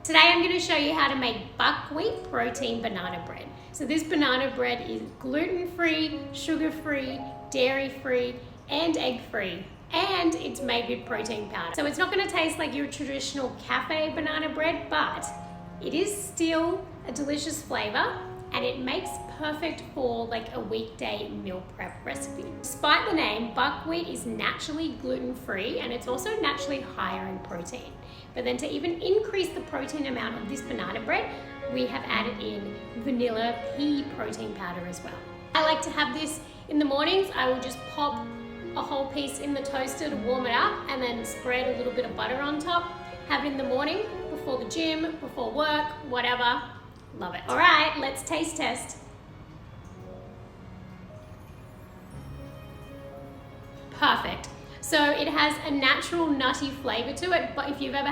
Today I'm going to show you how to make buckwheat protein banana bread. So this banana bread is gluten-free, sugar-free, dairy-free, and egg-free. And it's made with protein powder. So it's not going to taste like your traditional cafe banana bread, but it is still a delicious flavor and it makes perfect for like a weekday meal prep recipe. Despite the name, buckwheat is naturally gluten-free and it's also naturally higher in protein. But then to even increase the protein amount of this banana bread, we have added in vanilla pea protein powder as well. I like to have this in the mornings. I will just pop a whole piece in the toaster to warm it up and then spread a little bit of butter on top. Have it in the morning, before the gym, before work, whatever. Love it. All right, let's taste test. Perfect. So it has a natural nutty flavor to it, but if you've ever